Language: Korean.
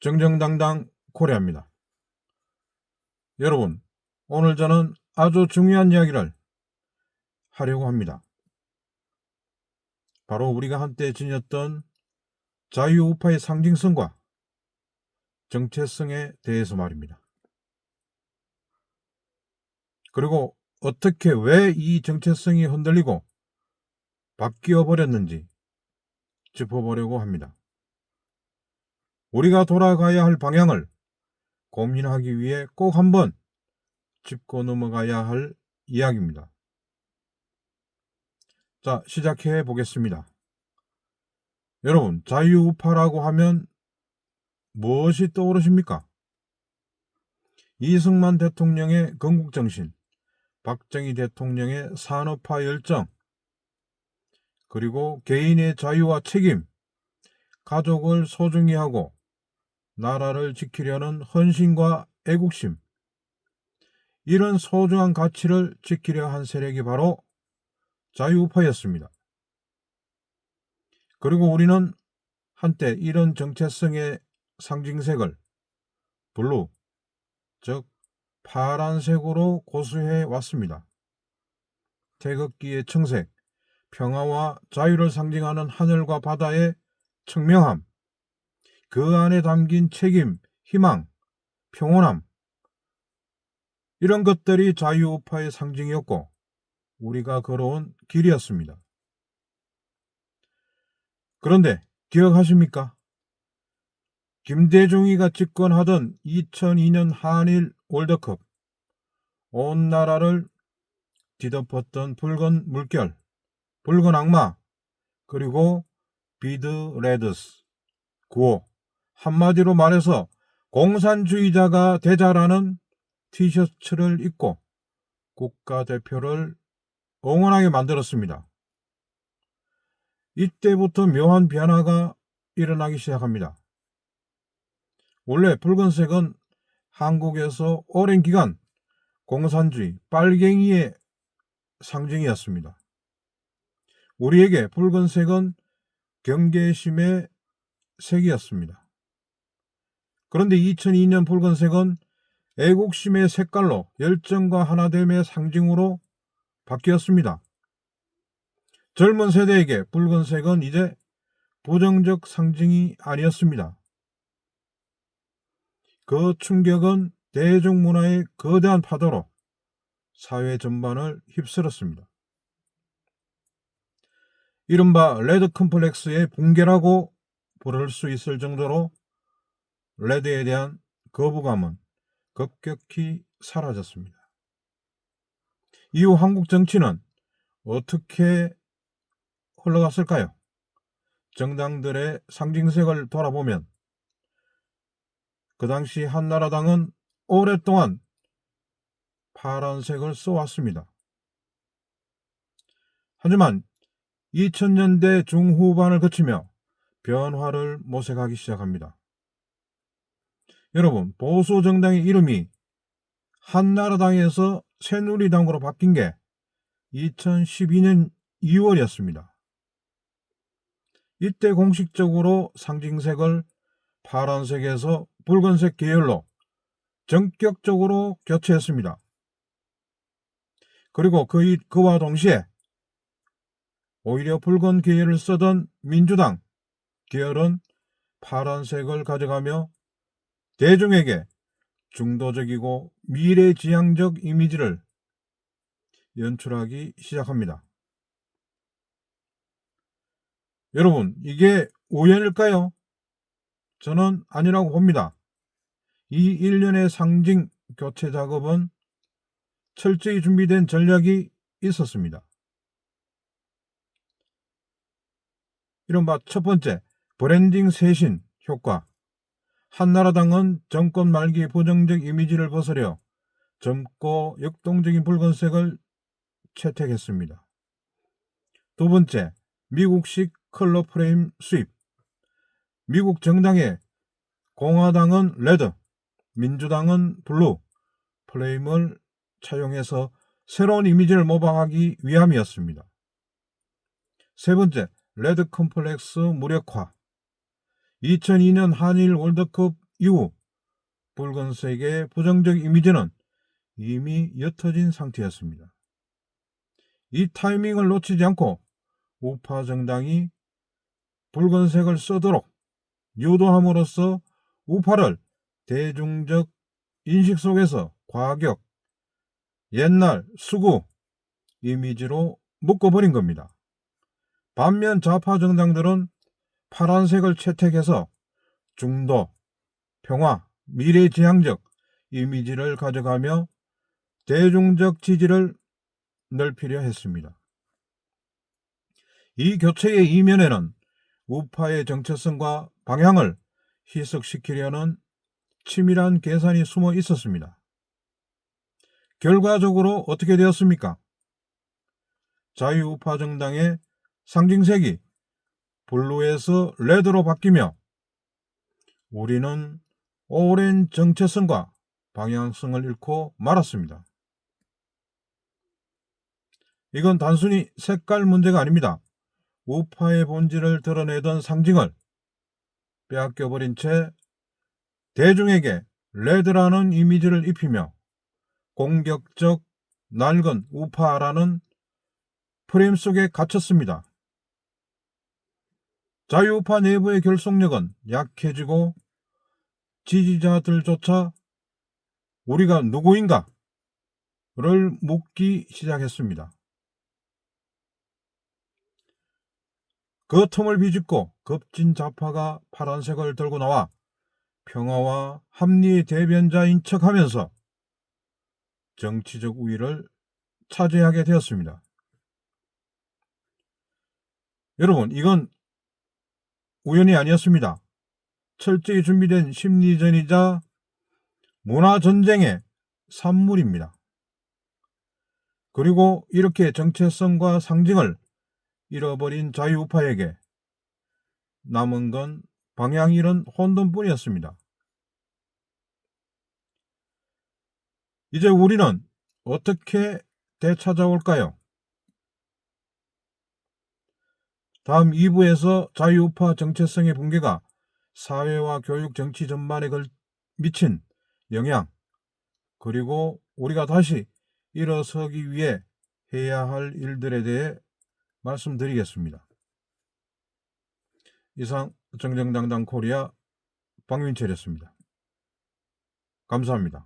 정정당당 코리아입니다. 여러분, 오늘 저는 아주 중요한 이야기를 하려고 합니다. 바로 우리가 한때 지녔던 자유우파의 상징성과 정체성에 대해서 말입니다. 그리고 어떻게 왜 이 정체성이 흔들리고 바뀌어 버렸는지 짚어보려고 합니다. 우리가 돌아가야 할 방향을 고민하기 위해 꼭 한번 짚고 넘어가야 할 이야기입니다. 자, 시작해 보겠습니다. 여러분, 자유우파라고 하면 무엇이 떠오르십니까? 이승만 대통령의 건국정신, 박정희 대통령의 산업화 열정, 그리고 개인의 자유와 책임, 가족을 소중히 하고 나라를 지키려는 헌신과 애국심, 이런 소중한 가치를 지키려 한 세력이 바로 자유우파였습니다. 그리고 우리는 한때 이런 정체성의 상징색을 블루, 즉 파란색으로 고수해 왔습니다. 태극기의 청색, 평화와 자유를 상징하는 하늘과 바다의 청명함, 그 안에 담긴 책임, 희망, 평온함, 이런 것들이 자유우파의 상징이었고 우리가 걸어온 길이었습니다. 그런데 기억하십니까? 김대중이가 집권하던 2002년 한일 월드컵, 온 나라를 뒤덮었던 붉은 물결, 붉은 악마, 그리고 비드 레드스 구호, 한마디로 말해서 공산주의자가 되자라는 티셔츠를 입고 국가대표를 응원하게 만들었습니다. 이때부터 묘한 변화가 일어나기 시작합니다. 원래 붉은색은 한국에서 오랜 기간 공산주의, 빨갱이의 상징이었습니다. 우리에게 붉은색은 경계심의 색이었습니다. 그런데 2002년 붉은색은 애국심의 색깔로 열정과 하나됨의 상징으로 바뀌었습니다. 젊은 세대에게 붉은색은 이제 부정적 상징이 아니었습니다. 그 충격은 대중문화의 거대한 파도로 사회 전반을 휩쓸었습니다. 이른바 레드 컴플렉스의 붕괴라고 부를 수 있을 정도로 레드에 대한 거부감은 급격히 사라졌습니다. 이후 한국 정치는 어떻게 흘러갔을까요? 정당들의 상징색을 돌아보면 그 당시 한나라당은 오랫동안 파란색을 써왔습니다. 하지만 2000년대 중후반을 거치며 변화를 모색하기 시작합니다. 여러분, 보수 정당의 이름이 한나라당에서 새누리당으로 바뀐 게 2012년 2월이었습니다. 이때 공식적으로 상징색을 파란색에서 붉은색 계열로 전격적으로 교체했습니다. 그리고 그와 동시에 오히려 붉은 계열을 쓰던 민주당 계열은 파란색을 가져가며 대중에게 중도적이고 미래지향적 이미지를 연출하기 시작합니다. 여러분, 이게 우연일까요? 저는 아니라고 봅니다. 이 일련의 상징 교체 작업은 철저히 준비된 전략이 있었습니다. 이른바 첫 번째, 브랜딩 쇄신 효과. 한나라당은 정권 말기 부정적 이미지를 벗으려 젊고 역동적인 붉은색을 채택했습니다. 두 번째, 미국식 컬러 프레임 수입. 미국 정당의 공화당은 레드, 민주당은 블루 프레임을 차용해서 새로운 이미지를 모방하기 위함이었습니다. 세 번째, 레드 컴플렉스 무력화. 2002년 한일 월드컵 이후 붉은색의 부정적 이미지는 이미 옅어진 상태였습니다. 이 타이밍을 놓치지 않고 우파 정당이 붉은색을 쓰도록 유도함으로써 우파를 대중적 인식 속에서 과격, 옛날, 수구 이미지로 묶어버린 겁니다. 반면 좌파 정당들은 파란색을 채택해서 중도, 평화, 미래지향적 이미지를 가져가며 대중적 지지를 넓히려 했습니다. 이 교체의 이면에는 우파의 정체성과 방향을 희석시키려는 치밀한 계산이 숨어 있었습니다. 결과적으로 어떻게 되었습니까? 자유우파 정당의 상징색이 블루에서 레드로 바뀌며 우리는 오랜 정체성과 방향성을 잃고 말았습니다. 이건 단순히 색깔 문제가 아닙니다. 우파의 본질을 드러내던 상징을 빼앗겨버린 채 대중에게 레드라는 이미지를 입히며 공격적 낡은 우파라는 프레임 속에 갇혔습니다. 자유우파 내부의 결속력은 약해지고 지지자들조차 우리가 누구인가를 묻기 시작했습니다. 그 틈을 비집고 급진 좌파가 파란색을 들고 나와 평화와 합리의 대변자인 척하면서 정치적 우위를 차지하게 되었습니다. 여러분, 이건 우연이 아니었습니다. 철저히 준비된 심리전이자 문화전쟁의 산물입니다. 그리고 이렇게 정체성과 상징을 잃어버린 자유우파에게 남은 건 방향 잃은 혼돈뿐이었습니다. 이제 우리는 어떻게 되찾아올까요? 다음 2부에서 자유우파 정체성의 붕괴가 사회와 교육, 정치 전반에 미친 영향, 그리고 우리가 다시 일어서기 위해 해야 할 일들에 대해 말씀드리겠습니다. 이상 정정당당 코리아 박민철이었습니다. 감사합니다.